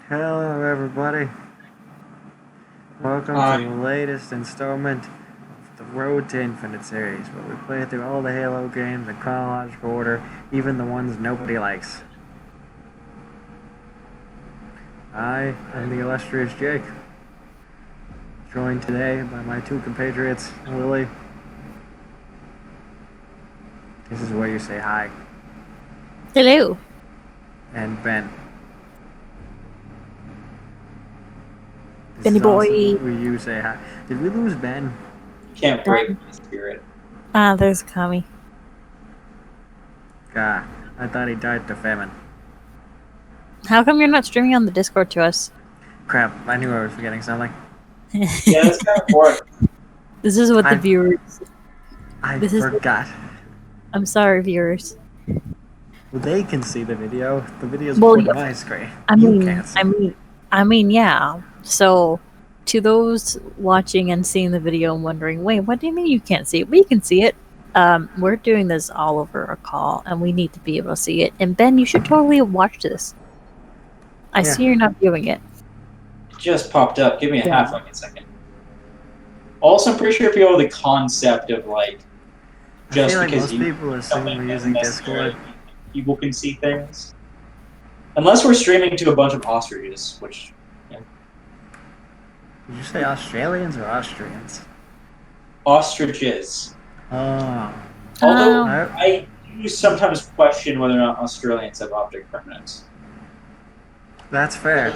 Hello, everybody. Welcome to the latest installment of the Road to Infinite series, where we play through all the Halo games in chronological order, even the ones nobody likes. I am the illustrious Jake, joined today by my two compatriots, Lily. This is where you say hi. Hello. And Ben. Benny boy. Where you say hi. Did we lose Ben? Can't break my spirit. There's Kami. God, I thought he died to famine. How come you're not streaming on the Discord to us? Crap, I knew I was forgetting something. Yeah, that's kind of boring. This is what the viewers... I forgot. I'm sorry, viewers. Well, they can see the video. The video's Well, on my screen. I mean, yeah. So, to those watching and seeing the video and wondering, wait, what do you mean you can't see it? We can see it. We're doing this all over a call, and we need to be able to see it. And Ben, you should totally have watched this. I see you're not viewing it. Just popped up. Give me a half fucking second. Also, I'm pretty sure if you know the concept of just I feel because like most people assume we're using Discord, people can see things. Unless we're streaming to a bunch of ostriches, which. Did you say Australians or Austrians? Ostriches. Oh. Although I do sometimes question whether or not Australians have object permanence. That's fair.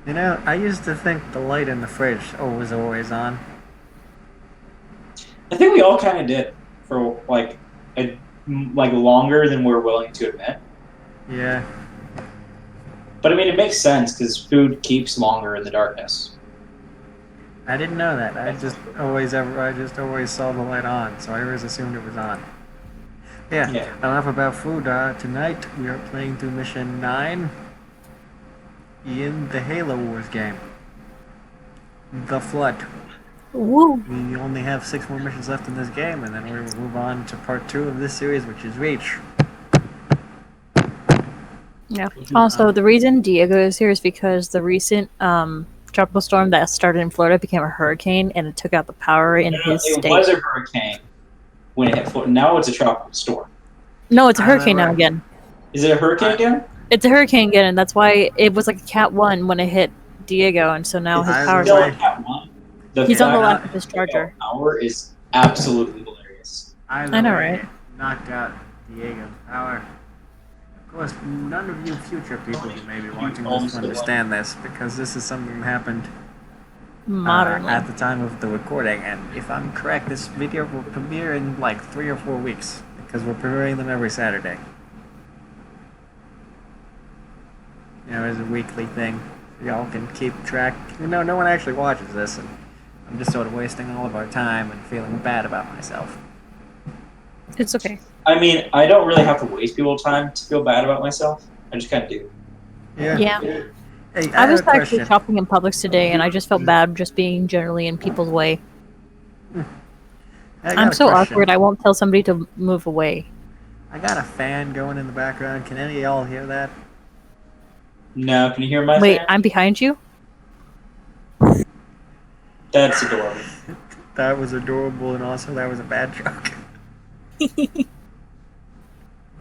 You know, I used to think the light in the fridge was always on. I think we all kind of did for longer than we're willing to admit. Yeah. But I mean, it makes sense because food keeps longer in the darkness. I didn't know that. I just always saw the light on, so I always assumed it was on. Yeah. Enough about food. Tonight we are playing through mission 9 in the Halo Wars game. The Flood. Woo. We only have 6 more missions left in this game, and then we will move on to part 2 of this series, which is Reach. Yeah. Also, the reason Diego is here is because the recent tropical storm that started in Florida became a hurricane, and it took out the power in his state. It was a hurricane when it hit Florida. Now it's a tropical storm. No, it's a hurricane now again. Is it a hurricane again? It's a hurricane again, and that's why it was like a Cat 1 when it hit Diego, and so now his power is like Cat 1. He's on the left of his charger. Power is absolutely hilarious. I know, right? Knocked out Diego's power. Of course, none of you future people who may be watching this understand this, because this is something that happened at the time of the recording, and if I'm correct, this video will premiere in 3 or 4 weeks, because we're premiering them every Saturday. You know, as a weekly thing. Y'all can keep track. You know, no one actually watches this, and I'm just sort of wasting all of our time and feeling bad about myself. It's okay. I mean, I don't really have to waste people's time to feel bad about myself. I just kind of do. Yeah. Hey, I was actually shopping in Publix today, and I just felt bad just being generally in people's way. I'm so awkward, I won't tell somebody to move away. I got a fan going in the background. Can any of y'all hear that? No, can you hear my Wait, fan? I'm behind you? That's adorable. That was adorable, and also that was a bad joke.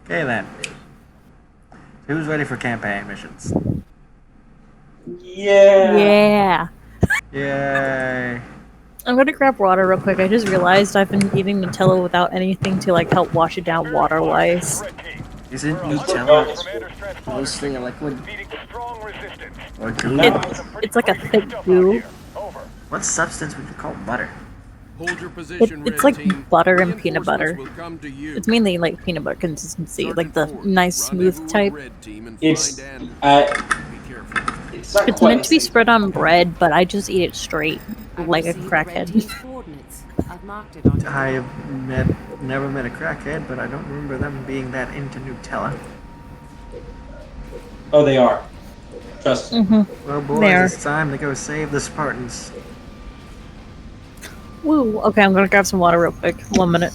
Okay then. Who's ready for campaign missions? Yeah. Yay. I'm gonna grab water real quick. I just realized I've been eating Nutella without anything to help wash it down water-wise. Isn't Nutella mostly a liquid? Or it's like a thick goo. What substance would you call butter? It's like butter and peanut butter. It's mainly like peanut butter consistency, like the nice smooth type. It's meant to be spread on bread, but I just eat it straight, like a crackhead. I have never met a crackhead, but I don't remember them being that into Nutella. Oh, they are. Trust me. Well, boys, it's time to go save the Spartans. Woo! Okay, I'm gonna grab some water real quick. 1 minute.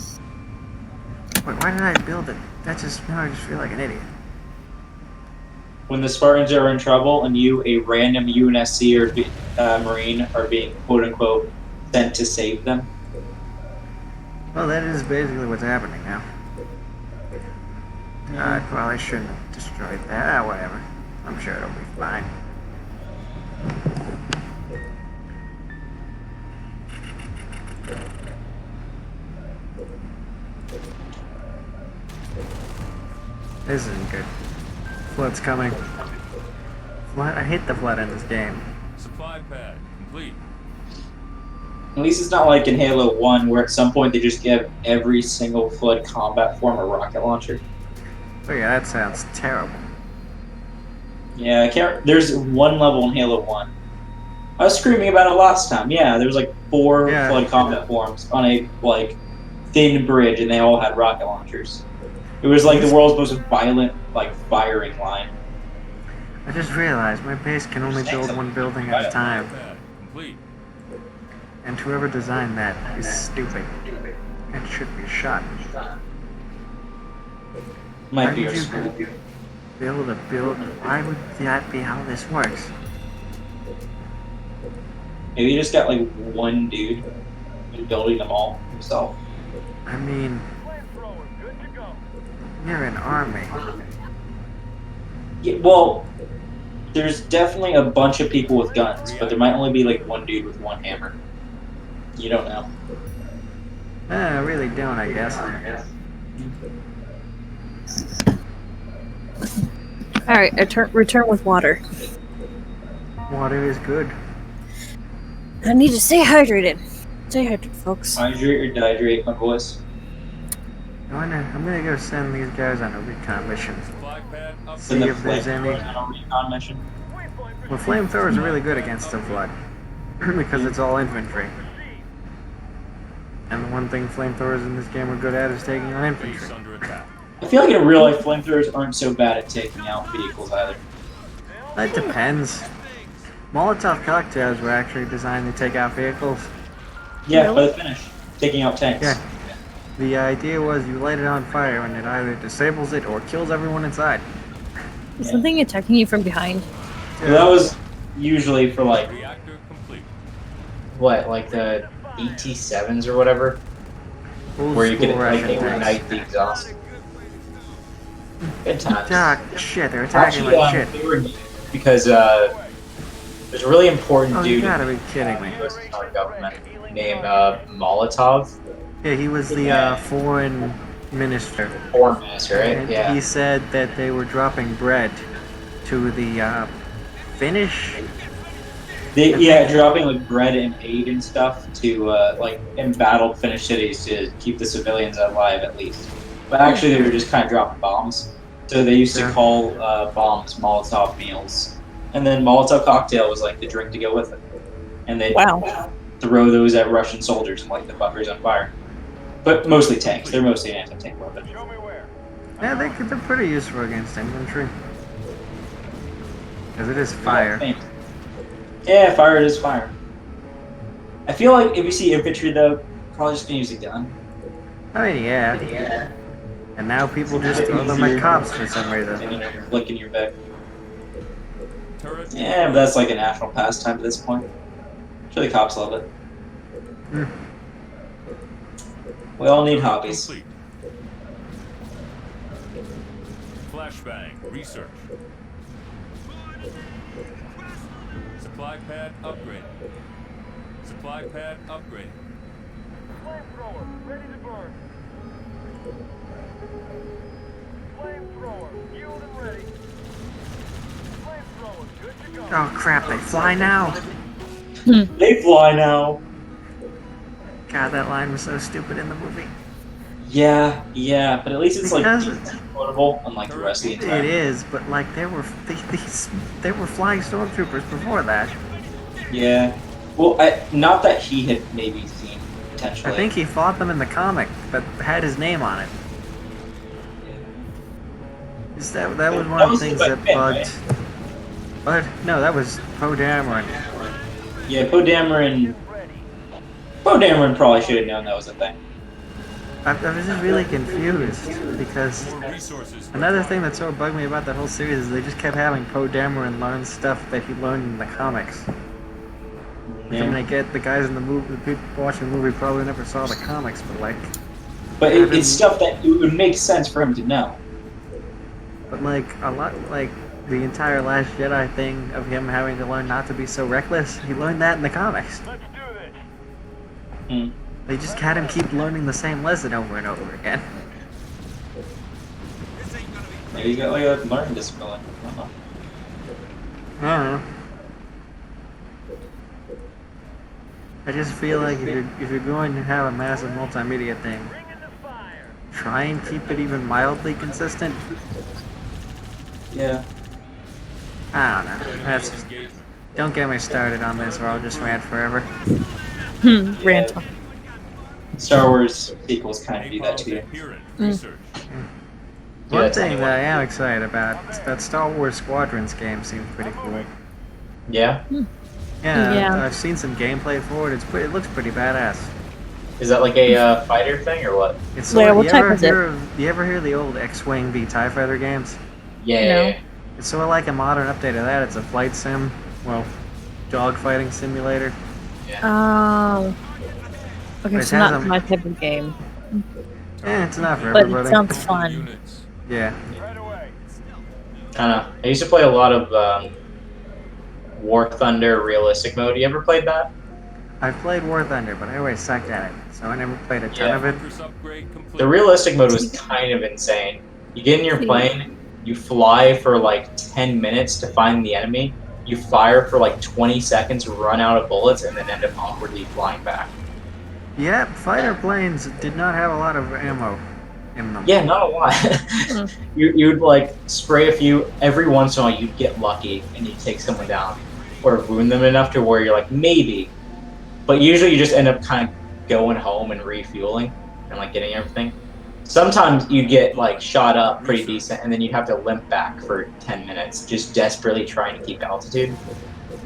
Wait, why did I build it? Now I just feel like an idiot. when the Spartans are in trouble and you, a random UNSC or Marine, are being quote unquote sent to save them. Well, that is basically what's happening now. I probably shouldn't have destroyed that. Ah, whatever. I'm sure it'll be fine. This isn't good. Flood's coming. Flood. I hate the flood in this game. Supply pad complete. At least it's not like in Halo 1 where at some point they just give every single Flood combat form a rocket launcher. Oh yeah, that sounds terrible. Yeah, I can't. There's one level in Halo 1. I was screaming about it last time. Yeah, there was like 4 Flood combat forms on a like thin bridge, and they all had rocket launchers. It was like the world's most violent like firing line. I just realized my base can only build one building at a time. Pad complete. And whoever designed that is stupid. It should be shot. Might How be did your you school. be able to build? Why would that be how this works? Maybe you just got like one dude who's building them all himself. I mean, you're an army. Yeah, well, there's definitely a bunch of people with guns, but there might only be like one dude with one hammer. You don't know. I really don't, I guess. Alright, return with water. Water is good. I need to stay hydrated. Stay hydrated, folks. Hydrate or dehydrate, my boys. I'm gonna go send these guys on a recon mission. Supply pad up. See if there's any. On a recon mission. Well, flamethrowers are really good against the flood because it's all infantry. And the one thing flamethrowers in this game are good at is taking on Base infantry. under attack. I feel like in real life, flamethrowers aren't so bad at taking out vehicles either. That depends. Molotov cocktails were actually designed to take out vehicles. Yeah, Really? by the finish, taking out tanks. Yeah. The idea was you light it on fire and it either disables it or kills everyone inside. Is something attacking you from behind? So that was usually for like Reactor complete. What, like the ET7s or whatever? Old Where you school could like Russian tanks. ignite the exhaust? Good times. Ah, shit, they're attacking Actually, like shit. they were needed because there's a really important Oh, you dude in gotta be kidding me. our government named Molotov, Yeah, he was the foreign minister. foreign minister, right? And Yeah. he said that they were dropping bread to the Finnish. dropping like bread and aid and stuff to like embattled Finnish cities to keep the civilians alive at least. But actually, they were just kind of dropping bombs. So they used to Yeah. call bombs Molotov meals, and then Molotov cocktail was like the drink to go with it. And they Wow. throw those at Russian soldiers and light the fuckers on fire. But mostly tanks. They're mostly anti-tank weapons. Yeah, they're pretty useful against infantry. Because it is fire. Yeah, fire is fire. I feel like if you see infantry though, probably just gonna use a gun. I mean, yeah. And now people just throw them at cops for some reason. And you're flicking your back. Turret. Yeah, but that's like a national pastime at this point. I'm sure the cops love it. Hmm. We all need hobbies. Complete. Flashbang research. Supply pad upgrade. Supply pad upgrade. Flamethrower, ready to burn. Flamethrower, fueled and ready. Flamethrower, good to go. Oh crap, they fly now! They fly now. God, that line was so stupid in the movie. Yeah, but at least it's like Because- quotable unlike the rest of the entire. It is, but like they were flying stormtroopers before that. Yeah. Well, not that he had maybe seen potentially. I think he fought them in the comic, but had his name on it. That was one of the things that bugged. But no, that was Poe Dameron. Yeah, Poe Dameron. Poe Dameron probably should have known that was a thing. I was just really confused because Resources. another thing that sort of bugged me about that whole series is they just kept having Poe Dameron learn stuff that he learned in the comics. Which, I mean, I get the guys in the movie, the people watching the movie probably never saw the comics, but like. But it's stuff that it would make sense for him to know. But like a lot, like the entire Last Jedi thing of him having to learn not to be so reckless, he learned that in the comics. Let's do this. Hmm. They just had him keep learning the same lesson over and over again. Maybe you got like a learning discipline. I don't know. I don't know. I just feel like if you're going to have a massive multimedia thing, Bring in the fire. try and keep it even mildly consistent. Yeah. I don't know. That's don't get me started on this, or I'll just rant forever. Rant. Star Wars sequels kind of do that to you. Appearance. Research. Yeah, One it's thing anyway. that I am excited about, that Star Wars Squadrons game seems pretty cool. Yeah. Yeah, Yeah. I've seen some gameplay for it. It looks pretty badass. Is that like a fighter thing or what? It's Yeah, sort what you type ever is it? hear you ever hear the old X-Wing v TIE Fighter games? Yeah. It's sort of like a modern update of that. It's a flight sim, well, dogfighting simulator. Oh. Okay, It so has not a- my type of game, It's not for but it everybody. sounds fun. Units. Yeah. Right away. I don't know. I used to play a lot of War Thunder realistic mode. You ever played that? I've played War Thunder, but I always sucked at it, so I never played a ton Yeah. of it. Fortress upgrade complete. The realistic mode was kind of insane. You get in your plane, you fly for like 10 minutes to find the enemy, you fire for like 20 seconds, run out of bullets, and then end up awkwardly flying back. Yeah, fighter planes did not have a lot of ammo in them. Yeah, not a lot. You'd like spray a few, every once in a while you'd get lucky and you'd take someone down. Or wound them enough to where you're like, maybe. But usually you just end up kind of going home and refueling and like getting everything. Sometimes you'd get like shot up pretty decent and then you'd have to limp back for 10 minutes, just desperately trying to keep altitude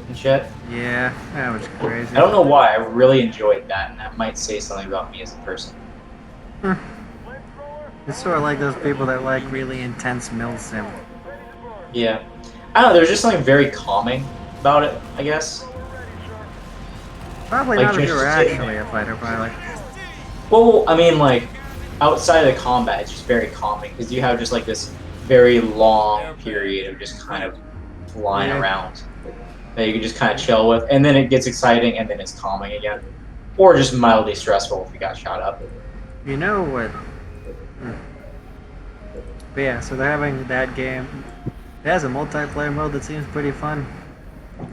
and shit. Yeah, that was crazy. I don't know why, I really enjoyed that, and that might say something about me as a person. Flamethrower. It's sort of like those people that like really intense mil sim. Ready to burn. Yeah. I don't know, there's just something very calming about it, I guess. Probably Like not if you just were sitting actually a fighter pilot. Well, I mean, like, outside of the combat, it's just very calming, because you have just, like, this very long period of just kind of flying Yeah. around that you can just kind of chill with, and then it gets exciting, and then it's calming again. Or just mildly stressful if you got shot up. You know what? But yeah, so they're having that game. It has a multiplayer mode that seems pretty fun.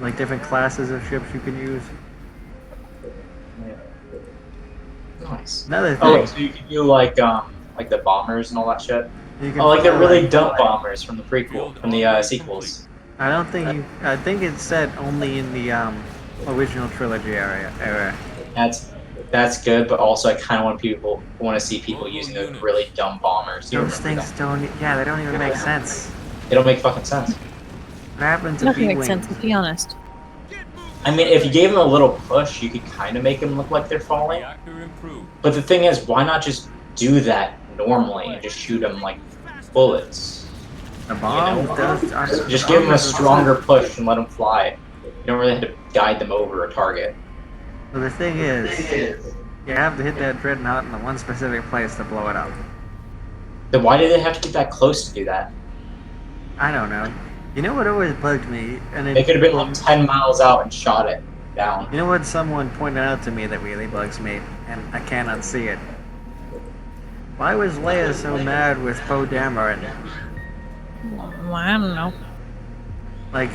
Like different classes of ships you can use. Nice. Another Oh, thing, so you can do, like the bombers and all that shit? you can Oh, like the fly, really dumb bombers from the prequel, from the sequels. I don't think you. I think it's set only in the original trilogy era. That's good, but also I kind of want to see people using the really dumb bombers. You Those remember things don't. Yeah, they don't even make sense. them. They don't make fucking sense. What happened to Nothing B makes sense, wings? to be honest. I mean, if you gave them a little push, you could kind of make them look like they're falling. Reactor improved. But the thing is, why not just do that normally and just shoot them like bullets? The bomb You know, does. Just give them a stronger push and let them fly. You don't really have to guide them over a target. Well, the thing is, you have to hit that dreadnought in the one specific place to blow it up. Then why did they have to get that close to do that? I don't know. You know what always bugged me, and They could have been like 10 miles out and shot it down. You know what someone pointed out to me that really bugs me, and I can't unsee it. Why was Leia so mad with Poe Dameron? Well, I don't know. Like,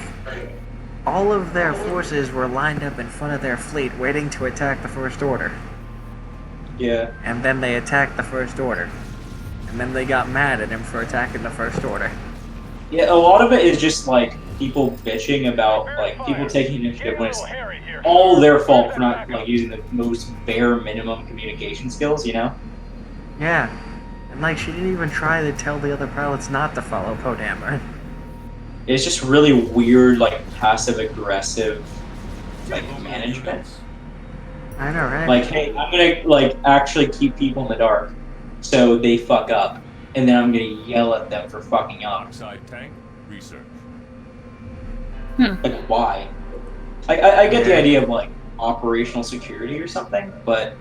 all of their forces were lined up in front of their fleet, waiting to attack the First Order, Yeah. and then they attacked the First Order, and then they got mad at him for attacking the First Order. Yeah, a lot of it is just like people bitching about like people taking initiative when it's all their fault for not like using the most bare minimum communication skills, you know? Yeah, and like she didn't even try to tell the other pilots not to follow Poe Dameron. It's just really weird, like passive aggressive like management. I know, right? Like, hey, I'm gonna like actually keep people in the dark. so they fuck up, and then I'm gonna yell at them for fucking up. Oxide tank research. Like, why? I get the idea of like operational security or something, but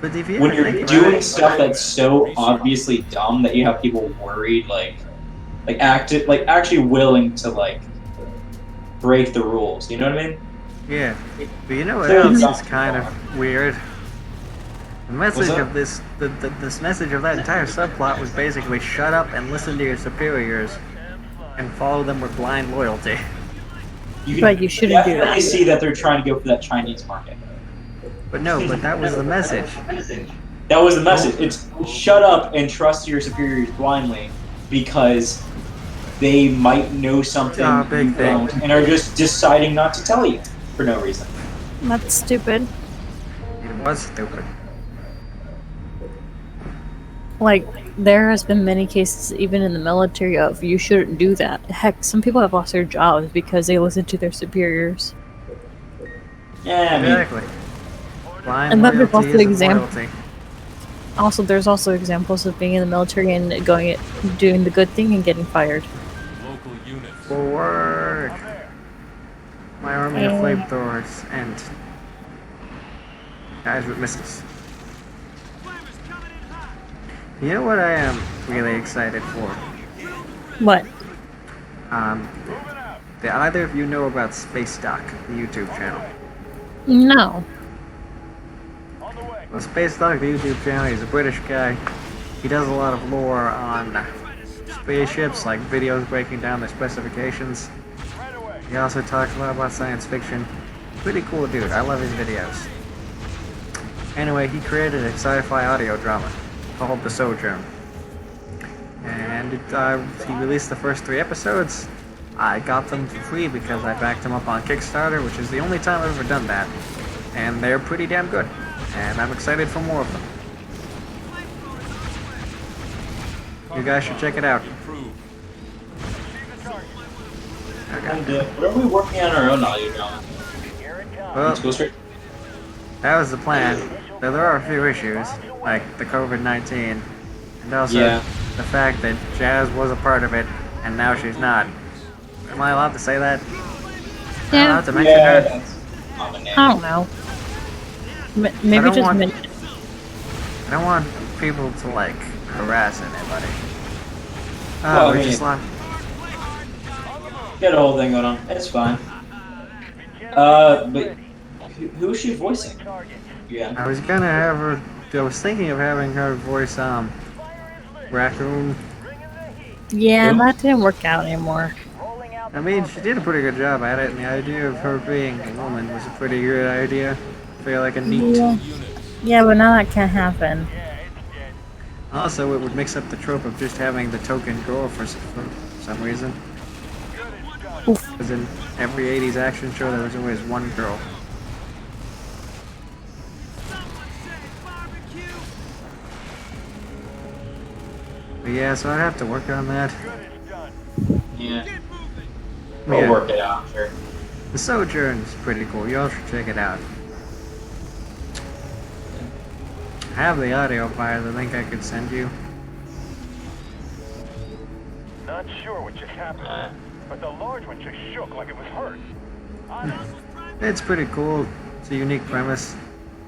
But if you when ever you're think doing about it, stuff that's so obviously dumb that you have people worried, like actually willing to like break the rules. You know what I mean? yeah. But you know what Clearly else not. is kind of weird? The message that? of this message of that entire subplot was basically shut up and listen to your superiors and follow them with blind loyalty. But you shouldn't do definitely that. see that they're trying to go for that Chinese market. But no, but that was the message. That was the message. It's shut up and trust your superiors blindly because they might know something Ah, big you thing. don't and are just deciding not to tell you for no reason. That's stupid. It was stupid. Like, there has been many cases, even in the military, of you shouldn't do that. Heck, some people have lost their jobs because they listen to their superiors. Yeah, I mean, Exactly. Blind And that was loyalty also is example- loyalty. Also, there's also examples of being in the military and doing the good thing and getting fired. Local units. For work. My army of flamethrowers and guys with missiles. You know what I am really excited for? What? Do either of you know about Space Doc, the YouTube channel? No. On the way. Well, Space Doc, the YouTube channel, he's a British guy. He does a lot of lore on spaceships, like videos breaking down their specifications. Right away. He also talks a lot about science fiction. Pretty cool dude. I love his videos. Anyway, he created a sci-fi audio drama called The Sojourn. And he released the first 3 episodes. I got them for free because I backed them up on Kickstarter, which is the only time I've ever done that. And they're pretty damn good. And I'm excited for more of them. You guys should check it out. Improved. and what are we working on our own audio drama? Here it comes. Well, Let's go straight. that was the plan. Though there are a few issues, like the COVID-19, and also Yeah. the fact that Jazz was a part of it, and now she's not. Am I allowed to say that? Am I Yeah. allowed to mention Yeah, her? that's common name. I don't know. Maybe don't just want- mention. I don't want people to, like, harass anybody. Well, Oh, I we mean- just lost. Got a whole thing going on. It's fine. But who is she voicing? Yeah. I was gonna have her. I was thinking of having her voice, Raccoon. Yeah, Who? that didn't work out anymore. Rolling out I mean, she did a pretty good job at it, and the idea of her being a woman was a pretty good idea. I feel like a neat. Yeah. Yeah, but now that can't happen. Also, it would mix up the trope of just having the token girl for some reason. Because in every 80s action show, there was always one girl. But yeah, so I'd have to work on that. Yeah. We'll Yeah. work it out, sure. The Sojourn's pretty cool. Y'all should check it out. I have the audio file, the link I could send you. Not sure what just happened, but the large one just shook like it was hurt. It's pretty cool. It's a unique premise.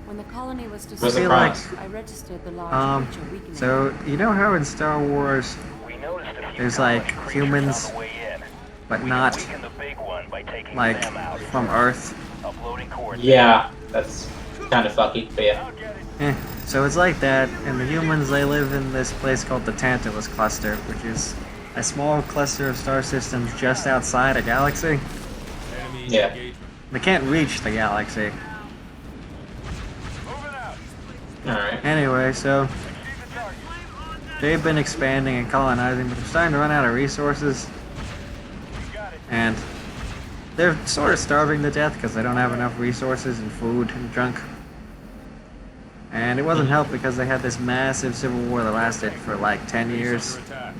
When the colony was What's the feel destroyed, like- price? I registered the large creature weakening. So you know how in Star Wars, We noticed a few There's, colony like, creatures humans, on the way in. but We not weakened the big one by taking like them out. from Earth. Uploading coordinates. Yeah, that's kind of fucky, but yeah. I'll get it. So it's like that, and the humans, they live in this place called the Tantalus Cluster, which is a small cluster of star systems just outside a galaxy. Enemy Yeah. engagement. They can't reach the galaxy. Moving out. Alright. Anyway, so Exceed the target. they've been expanding and colonizing, but they're starting to run out of resources, You got it. and they're sort of starving to death because they don't have enough resources and food and junk. And it wasn't helped because they had this massive civil war that lasted for like 10 years. Under attack.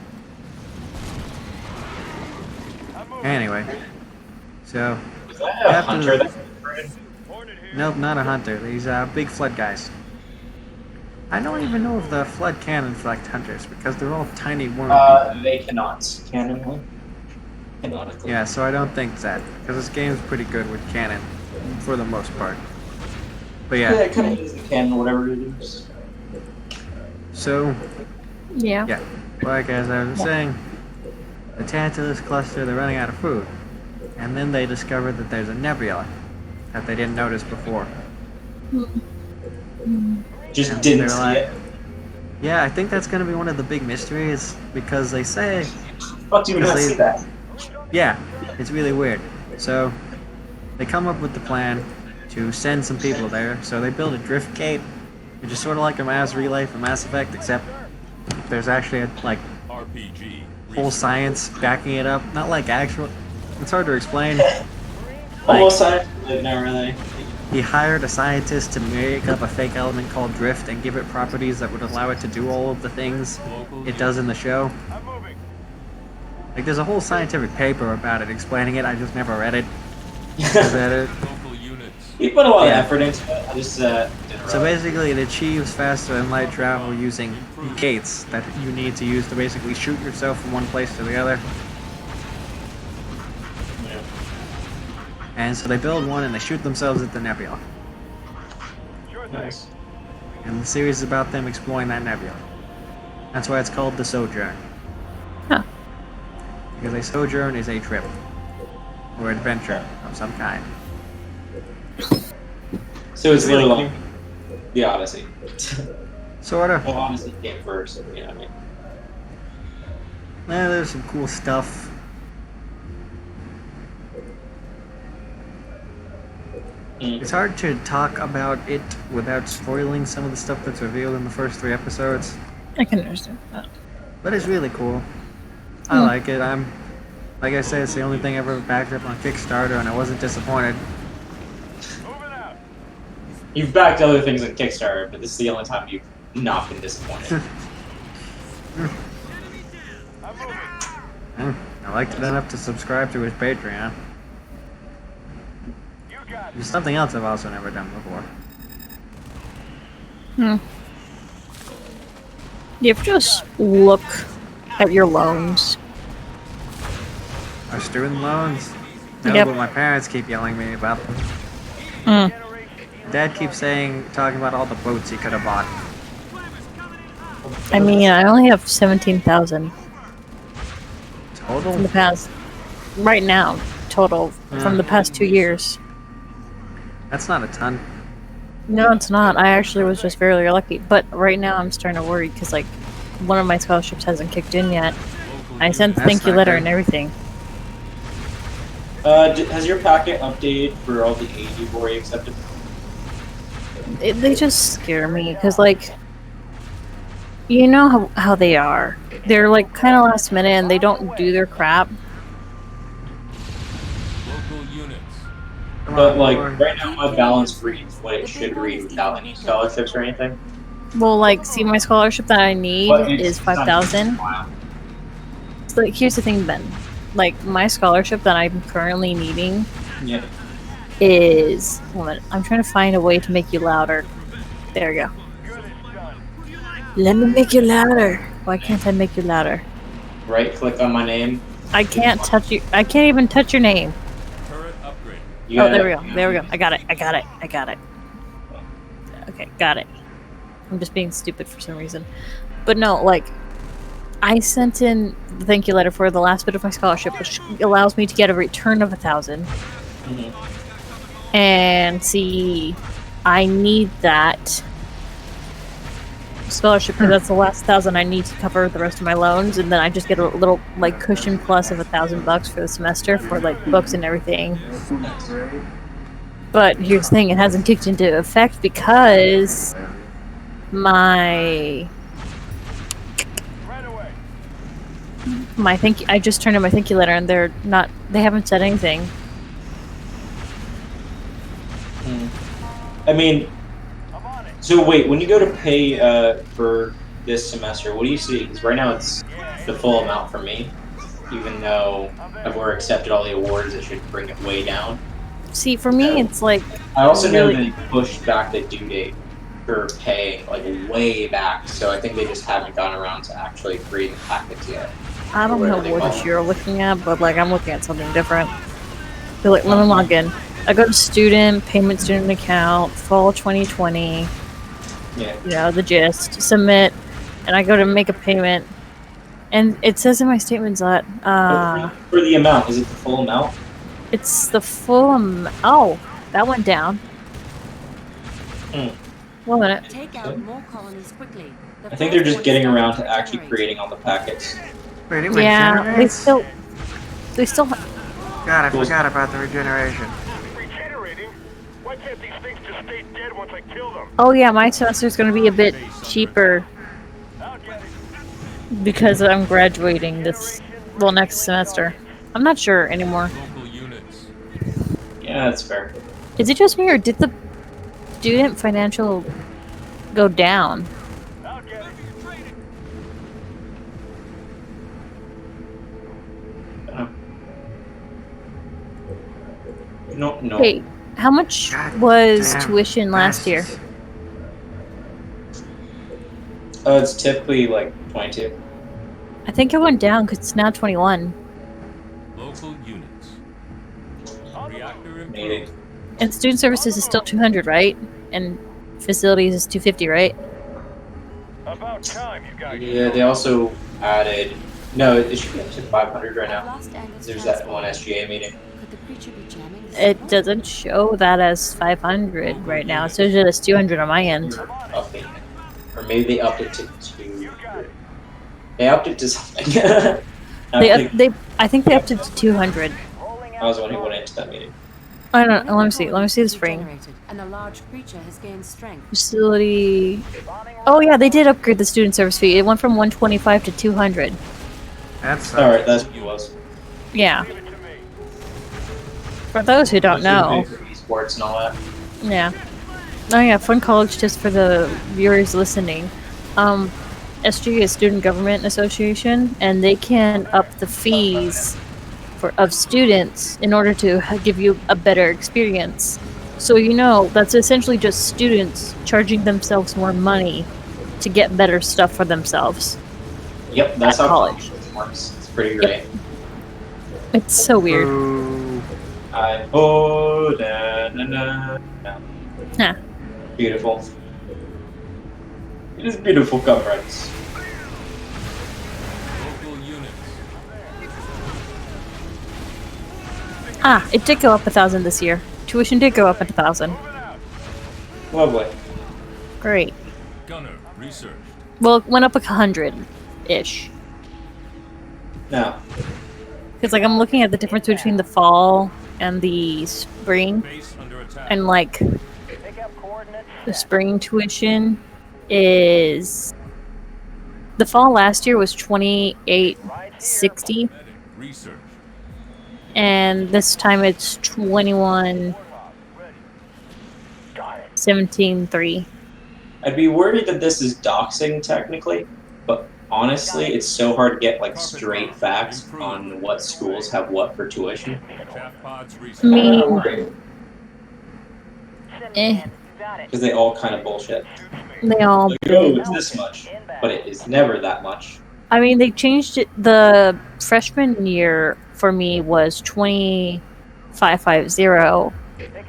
I'm moving. Anyway, so Was that a After hunter the- that Hornet here. nope, not a hunter. These big flood guys. I don't even know if the flood can infect hunters because they're all tiny worm people. They cannot. Canonically. Canonically. Yeah, so I don't think that because this game's pretty good with cannon for the most part. But Yeah, yeah, it kind of is the canon, whatever it is. so Yeah. yeah, like as I was saying, the Tantalus cluster, they're running out of food, and then they discover that there's a nebula that they didn't notice before. Just And didn't they're see like- it. Yeah, I think that's gonna be one of the big mysteries because they say, Fuck, do you not Because see that? yeah, it's really weird. So they come up with the plan to send some people there. So they build a drift gate, which is sort of like a mass relay for Mass Effect, except there's actually a like RPG. full science backing it up. Not like actual. It's hard to explain. Almost scientific, not really. He hired a scientist to make up a fake element called drift and give it properties that would allow it to do all of the things it does in the show. I'm moving. Like, there's a whole scientific paper about it explaining it. I just never read it. Is that it? Local units. He put a lot Yeah. of effort into it. I just didn't So realize. basically, it achieves faster than light travel using gates that you need to use to basically shoot yourself from one place to the other. And so they build one and they shoot themselves at the nebula. Sure thing. Nice. And the series is about them exploring that nebula. That's why it's called the Sojourn. Huh. Because a sojourn is a trip or adventure of some kind. So it's literally like the Odyssey. Sorta. Well, Odyssey came first, you know what I mean? Yeah, there's some cool stuff. It's hard to talk about it without spoiling some of the stuff that's revealed in the first 3 episodes, I can understand that. but it's really cool. I like it. Like I said, it's the only thing I ever backed up on Kickstarter, and I wasn't disappointed. Moving out. You've backed other things on Kickstarter, but this is the only time you've not been disappointed. I'm moving. I liked it enough to subscribe to his Patreon. You got It's something else I've also never done before. You have to just look at your loans. Our student loans? No, Yep. but my parents keep yelling at me about them. Mm. Dad keeps talking about all the boats he could have bought. I mean, I only have 17,000 Total? from the past. Right now, total from the past 2 years. That's not a ton. No, it's not. I actually was just very lucky. But right now, I'm starting to worry because, like, one of my scholarships hasn't kicked in yet. I sent the That's thank you not letter good. and everything. Has your packet updated for all the aid you've already accepted? They just scare me because, like, you know how they are. They're, like, kind of last minute and they don't do their crap. Local units. Come But on, like Lord. right now, my balance reads what it should read without any scholarships or anything. Well, like, see, my scholarship that I need But it's is 5,000. Wow. So, like, here's the thing, Ben. Like, my scholarship that I'm currently needing Yeah. is... Hold on, I'm trying to find a way to make you louder. There you go. good and done. Let me make you louder. Why can't I make you louder? Right click on my name. I can't touch you. I can't even touch your name. Turret upgrade. You Oh, gotta- there we go. There we go. I got it. Okay, got it. I'm just being stupid for some reason. But no, like, I sent in the thank you letter for the last bit of my scholarship, which allows me to get a return of 1,000. Mhm. And see, I need that scholarship because that's the last 1,000 I need to cover the rest of my loans, and then I just get a little like cushion plus of $1,000 for the semester for like books and everything. But here's the thing: it hasn't kicked into effect because my Right away. I just turned in my thank you letter, and they haven't said anything. I mean, I'm on it. so wait, when you go to pay for this semester, what do you see? Because right now it's the full amount for me, even though I've already accepted all the awards. It should bring it way down. See, for me, it's like I also know Really? they pushed back the due date for pay like way back, so I think they just haven't gotten around to actually creating the packets yet. I don't know what you're looking at, but like I'm looking at something different. So like, let me log in. I go to student, payment student account, fall 2020. Yeah. You know, the gist. Submit, and I go to make a payment. And it says in my statements that For the amount, is it the full amount? it's the full amount. Oh, that went down. Hmm. 1 minute. Take out more colonies quickly. The I think they're first just one getting started around to to actually regenerate. creating all the packets. Wait, it Yeah, regenerates? they still. God, I forgot about the regeneration. Regenerating? Why can't these things just stay dead once I kill them? Oh yeah, my semester's gonna be a bit cheaper I'll get it. because I'm graduating next semester. I'm not sure anymore. Local units. Yeah, that's fair. Is it just me or did the student financial go down? I'll get it. No. Hey, how much God was damn tuition last year? bastards. It's typically like 22. I think it went down because it's now 21. Local units. Reactor Maybe. improved. And student services is still 200, right? And facilities is 250, right? About time you guys. Yeah, they also added. No, it should be up to 500 right I've now. lost Angus There's that transport. one SGA meeting. Could the creature be jamming the It signal? doesn't show that as 500 right now. It shows it as 200 on my end. Updating it. Or maybe they upped it to 2. You got it. They upped it to something. I think they upped it to 200. Rolling I was the out one who the went into that meeting. I One don't of know. Let me the see. Let me colonies see the is spring. regenerated, and a large creature has gained strength. Facility. Oh yeah, they did upgrade the student service fee. It went from 125 to 200. That's Alright, that's what it was. Yeah. Give it to me. For those who don't know. For esports and all that. Yeah. Oh yeah, fun college just for the viewers listening. SG is Student Government Association, and they can up the fees of students in order to give you a better experience. So you know that's essentially just students charging themselves more money to get better stuff for themselves. Yep, that's At how college. college works. It's pretty great. It's so weird. Ooh. No. Huh. Beautiful. It is beautiful, comrades. Local units. Ah, it did go up 1,000 this year. Tuition did go up 1,000. Lovely. Great. Gunner researched. Well, it went up 100-ish. Now, Because like I'm looking at the difference between the fall and the spring, Base under attack. and like Pick up coordinates. the spring tuition is the fall last year was 28.60, Medic research. and this time it's 21.17.3. I'd be worried that this is doxing technically, but honestly, it's so hard to get like straight facts on what schools have what for tuition. Chaff pods research. Me, Send eh, Because they all kind of bullshit. they all. Like, oh, it's this much, but it is never that much. I mean, they changed it. The freshman year for me was 25.50.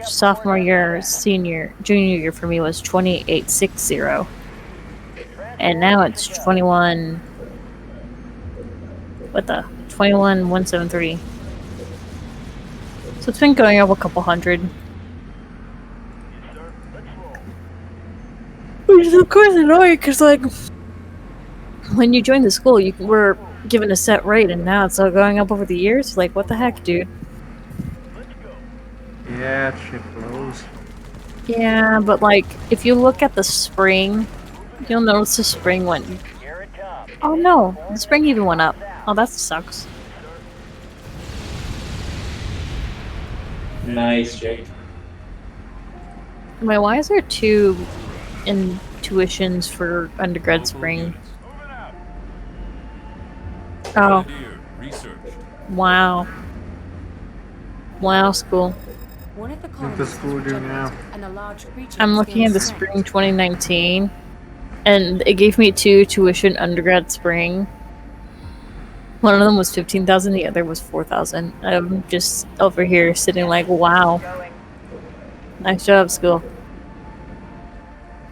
Sophomore year, junior year for me was 28.60. And now it's 21. What the? 21.173. So it's been going up a couple hundred. Which is of course annoying because, like, when you join the school, you were given a set rate, and now it's all going up over the years. Like, what the heck, dude? Yeah, shit blows. Yeah, but like, if you look at the spring, you'll notice the spring went. Here it comes. Oh no, the spring even went up. Oh, that sucks. Nice, Jake. Wait, why is there 2 in tuitions for undergrad Local spring? units. Oh, Grenadier research. wow. Wow, school. One of the What's colonies the has school do now? regenerated, and a large creature I'm has looking at gained the strength. spring 2019, and it gave me 2 tuition undergrad spring. One of them was 15,000, the other was 4,000. I'm just over here sitting like, wow, nice job, school.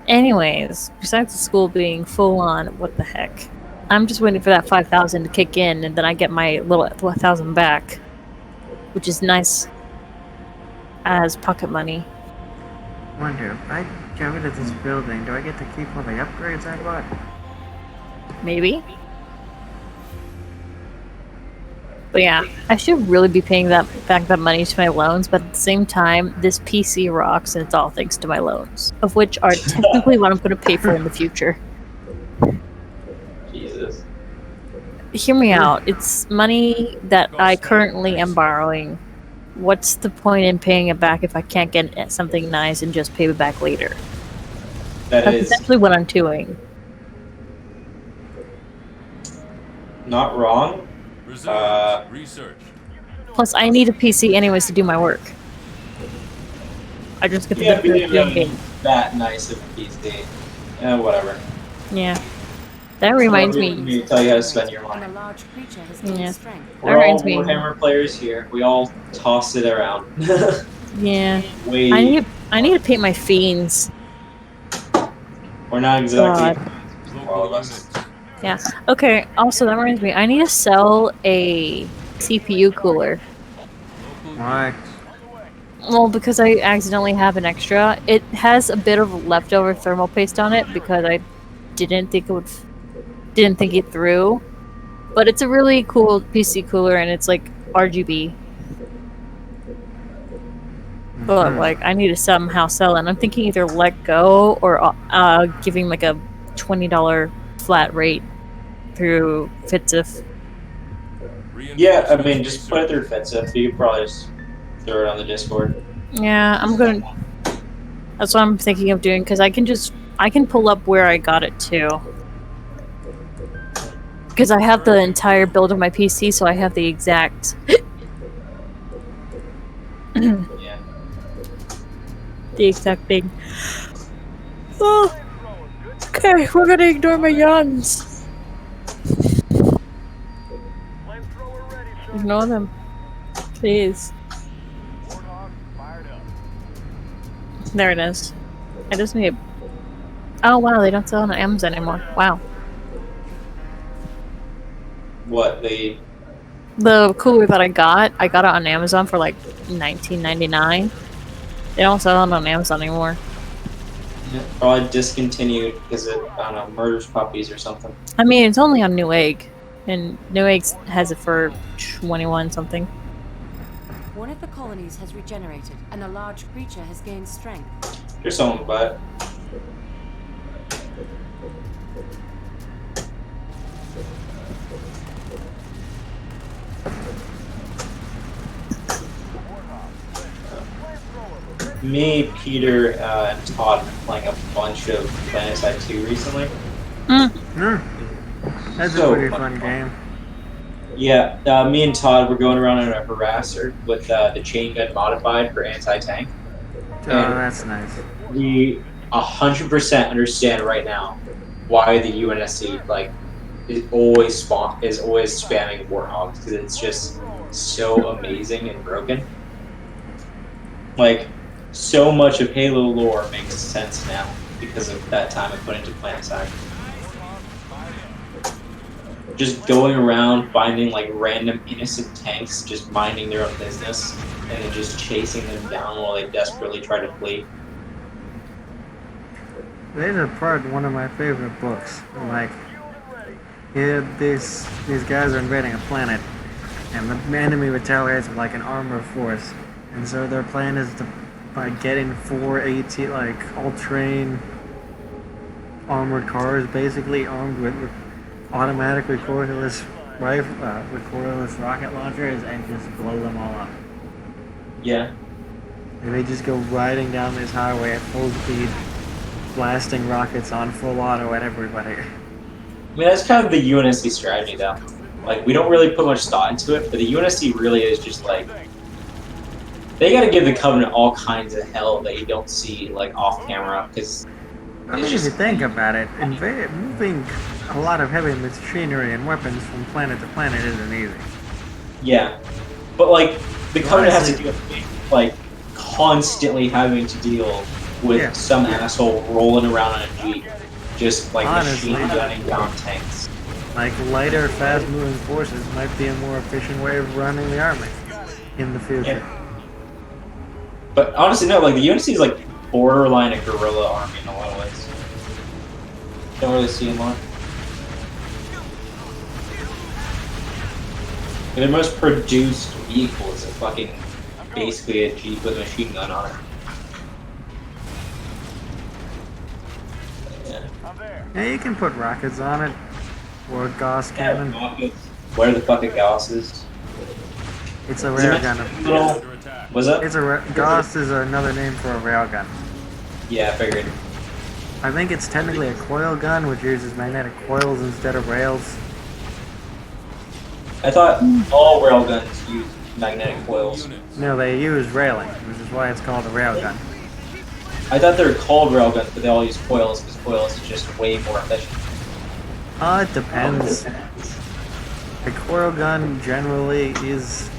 Anyways, besides the school being full on, what the heck? I'm just waiting for that 5,000 to kick in, and then I get my little 1,000 back, which is nice as pocket money. Wonder, if I get rid of this building, do I get to keep all the upgrades I bought? Maybe. But yeah, I should really be paying back that money to my loans, but at the same time, this PC rocks, and it's all thanks to my loans, of which are technically what I'm going to pay for in the future. Jesus. Hear me out. It's money that I currently am borrowing. What's the point in paying it back if I can't get something nice and just pay it back later? That That's is essentially what I'm doing. not wrong. Reserves. Research. Plus, I need a PC anyways to do my work. I just get the Yeah, but benefit you of doing don't game. need that nice of a PC. Whatever. Yeah. That reminds Let me. me tell you how to spend your And money. a large creature has gained Yeah. strength. We're all reminds me. Warhammer players here. We all toss it around. Yeah. Wait, I need to paint my fiends. we're not exactly Local all of us. units. Yeah. Okay. Also, that reminds me. I need to sell a CPU cooler. Local Why? Well, because I accidentally have an extra. It has a bit of leftover thermal paste on it because I didn't think it through. But it's a really cool PC cooler, and it's like RGB. But like, I need to somehow sell it. And I'm thinking either let go or giving like a $20 flat rate through Fitzif. Yeah, I mean, just put it through Fensiff. You could probably just throw it on the Discord. Yeah, I'm gonna. That's what I'm thinking of doing because I can pull up where I got it to. Because I have the entire build of my PC, so I have the exact. Yeah. The exact thing. Oh, okay, we're gonna ignore my yawns. Flamethrower ready, sir. Ignore them, please. Warthog fired up. There it is. I just need. Oh wow, they don't sell on Amazon anymore. Wow. What, the... The cooler that I got it on Amazon for like $19.99. They don't sell it on Amazon anymore. Probably discontinued because it, I don't know, murders puppies or something. I mean, it's only on Newegg, and Newegg has it for 21 something. One of the colonies has regenerated, and a large creature has gained strength. There's someone buy it. Me, Peter, and Todd have been playing a bunch of PlanetSide 2 recently. That's So a pretty much fun game. Yeah, me and Todd were going around in a harasser with the chain gun modified for anti-tank. Oh, that's nice. We 100% understand right now why the UNSC is always spamming Warthogs, because it's just so amazing and broken. Like, so much of Halo lore makes sense now because of that time I put into PlanetSide. Just going around finding like random innocent tanks just minding their own business and then just chasing them down while they desperately try to flee. These are part of one of my favorite books. Like, yeah, these guys are invading a planet, and the enemy retaliates with like an armored force, and so their plan is to by getting 4 all-terrain armored cars, basically armed with automatic recoilless recoilless rocket launchers, and just blow them all up. Yeah. And they just go riding down this highway at full speed, blasting rockets on full auto at everybody. I mean, that's kind of the UNSC strategy, though. Like, we don't really put much thought into it, but the UNSC really is just like They gotta give the Covenant all kinds of hell that you don't see, like, off camera, because I mean, if you think about it, moving a lot of heavy machinery and weapons from planet to planet isn't easy. yeah. But, like, the So Covenant has to honestly- deal with, like, constantly having to deal with Yeah. some asshole rolling around on a Jeep, just, like, Honestly. machine gunning down tanks. Like, lighter, fast-moving forces might be a more efficient way of running the army in the future. Yeah. But honestly, no, like, the UNSC is, like, borderline a guerrilla army in a lot of ways. Don't really see them on. Their most produced vehicle is a fucking, basically a Jeep with a machine gun on it. Yeah. I'm there. Yeah, you can put rockets on it, or a Gauss cannon. Where the fuck are Gausses? It's a Is it railgun. little- Under attack. Was that? It's a Gauss is another name for a railgun. Yeah, I figured. I think it's technically a coil gun, which uses magnetic coils instead of rails. I thought all railguns use magnetic coils. Units. No, they use railing, which is why it's called a railgun. I thought they were called railguns, but they all use coils because coils is just way more efficient. It depends. A coil gun generally is...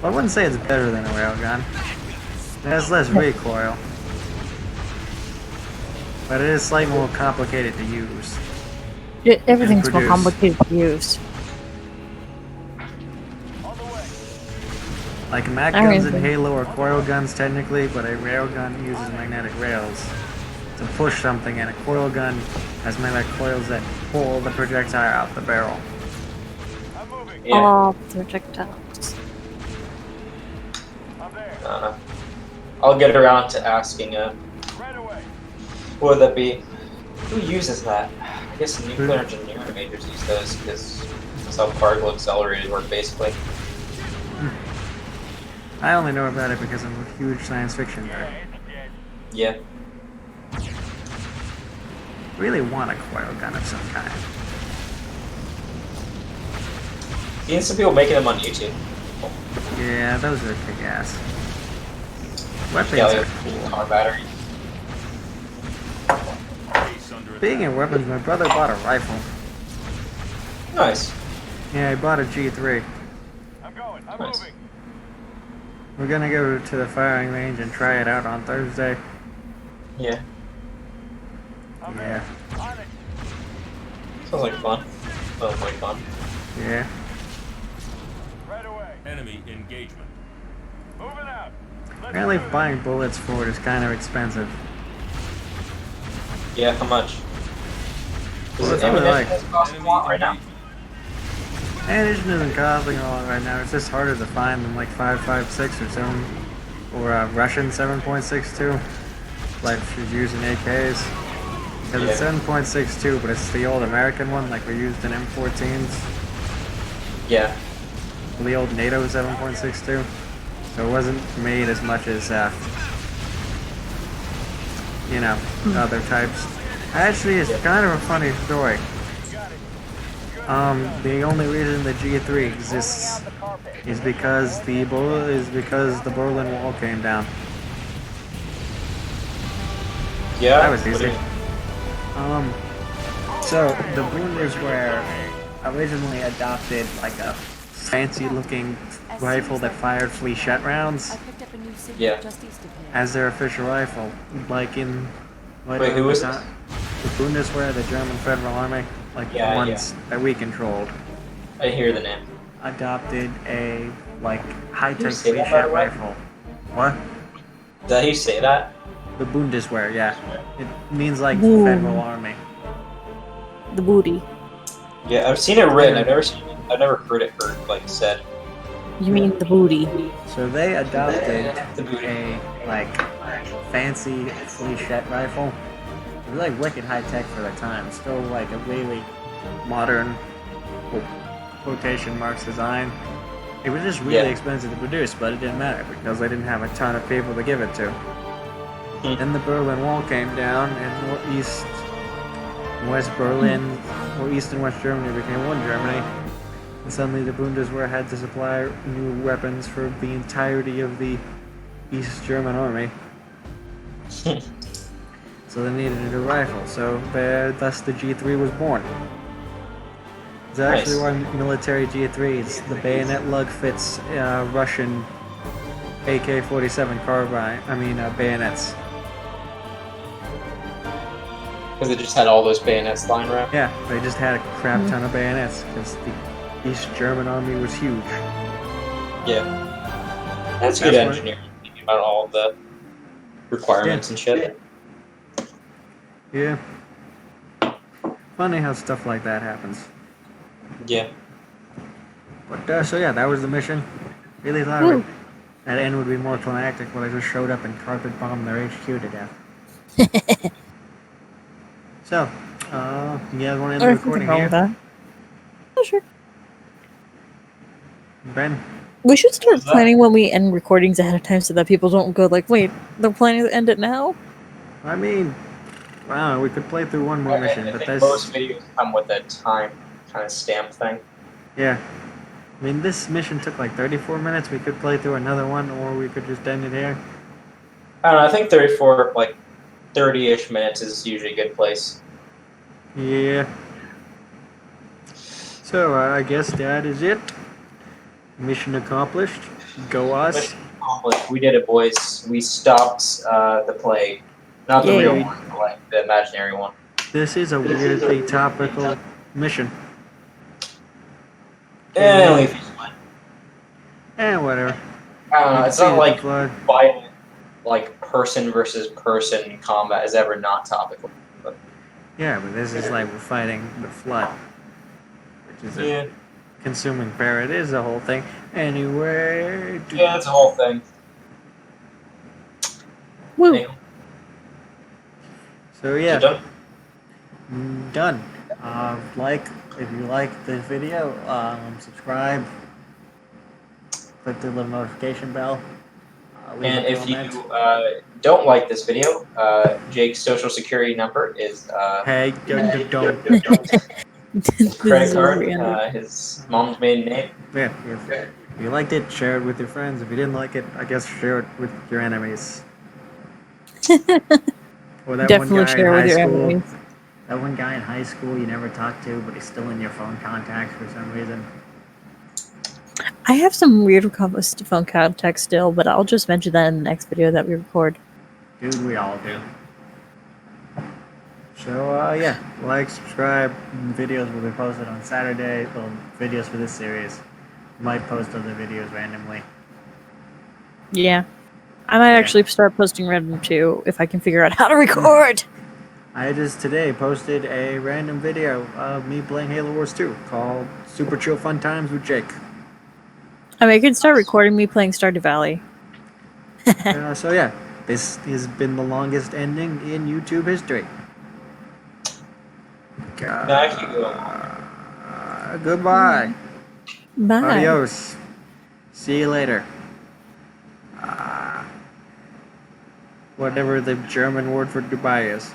I wouldn't say it's better than a railgun. It has less recoil. But it is slightly more complicated to use. Everything's more produce. complicated to use. On the way. Like mag Alright, guns and then. Halo are coil guns technically, but a railgun uses magnetic rails to push something, and a coil gun has magnetic coils that pull the projectile out the barrel. I'm moving. Yeah. All projectiles. I'm there. I'll get around to asking, Right away. what would that be? Who uses that? I guess nuclear engineering majors use those because that's how particle accelerators work, basically. I only know about it because I'm a huge science fiction nerd. It's dead. Yeah. Really want a coil gun of some kind. Seen some people making them on YouTube. Yeah, those are kick ass. Weapons Yeah, are like cool. car battery. Base under Speaking of weapons, my brother bought a rifle. Nice. Yeah, he bought a G3. I'm going. I'm Nice. moving. We're gonna go to the firing range and try it out on Thursday. Yeah. I'm Yeah, there. On it. Sounds like fun. Sounds like fun. yeah. Right away. enemy engagement. Moving out. Let's Apparently move it. buying bullets for it is kind of expensive. Yeah, how much? Well, Is it's it only ammunition like- that's costing a lot right now? Ammunition isn't costing a lot right now. It's just harder to find than like 5.56 or 7, or Russian 7.62, like if you're using AKs. Because it's Yeah. 7.62, but it's the old American one, like we used in M14s. Yeah. The old NATO 7.62. So it wasn't made as much as, you know, other types. Actually, it's kind of a funny story. The only reason the G3 exists is because the Berlin Wall came down. Yeah. That was What do easy. you- So the Bundeswehr originally adopted like a fancy-looking rifle that fired fleechette rounds I picked up a new signal Yeah. just east of here. as their official rifle, like in. Like Wait, who was the this? The Bundeswehr, the German Federal Army, like Yeah, the ones that we controlled, I didn't hear the name. adopted a like high-tech you say that, by the fleechette way? rifle. What? Did I hear you say that? The Bundeswehr, yeah. It means like Ooh. Federal Army. The booty. Yeah, I've seen it written. I've never heard it like said. You mean the booty? So they adopted The booty. a like fancy fleechette rifle. It was like wicked high tech for the time. Still like a really modern quotation marks design. It was just really Yeah. expensive to produce, but it didn't matter because they didn't have a ton of people to give it to. Hmm. Then the Berlin Wall came down, and West Berlin, or East and West Germany became one Germany. And suddenly the Bundeswehr had to supply new weapons for the entirety of the East German army. So they needed a new rifle, so thus the G3 was born. It's actually Nice. why military G3s, the bayonet lug fits Russian AK-47 carbine, bayonets. Because it just had all those bayonets lying around. Yeah, they just had a crap ton of bayonets, because the East German army was huge. Yeah. That's good That's what- engineering, thinking about all the requirements and shit. Yeah. Funny how stuff like that happens. Yeah. But, so yeah, that was the mission. Really thought Woo. that end would be more climactic, but I just showed up and carpet bombed their HQ to death. So, you guys want to end the Or recording nothing wrong with here? that. Oh, sure. Ben? We should start was that? planning when we end recordings ahead of time so that people don't go like, wait, they're planning to end it now? I mean, wow, we could play through one more mission, I but think this... most videos come with a time kind of stamp thing. Yeah. I mean, this mission took like 34 minutes. We could play through another one, or we could just end it here. I don't know, I think 34, like 30-ish minutes is usually a good place. Yeah. So, I guess that is it. Mission accomplished. Go us. Mission accomplished. We did it, boys. We stopped the plague. Not the Yay. real one, but like the imaginary one. This is a weirdly topical mission. Only if you win. Whatever. I don't know, it's not like Flood. violent, like person versus person combat is ever not topical. But Yeah, but this is like we're fighting the flood, which is a yeah, consuming bear. It is the whole thing. Anyway. yeah, it's a whole thing. Woo. Anyway, So is it yeah, done? done. If you like this video, subscribe. Click the little notification bell. Leave And a if you comment. don't like this video, Jake's social security number is Hey, don't. credit card, his mom's maiden name. Yeah, if you liked it, share it with your friends. If you didn't like it, I guess share it with your enemies. Or that Definitely one guy share in with high your school. enemies. That one guy in high school you never talked to, but he's still in your phone contacts for some reason. I have some weird phone contact still, but I'll just mention that in the next video that we record. Dude, we all do. So, yeah, like, subscribe. Videos will be posted on Saturday. Well, videos for this series. Might post other videos randomly. Yeah. I might Yeah. actually start posting random too if I can figure out how to record. I just today posted a random video of me playing Halo Wars 2 called Super Chill Fun Times with Jake. I mean, I can start recording me playing Stardew Valley. So yeah, this has been the longest ending in YouTube history. Goodbye. Bye. Adios. See you later. Whatever the German word for goodbye is.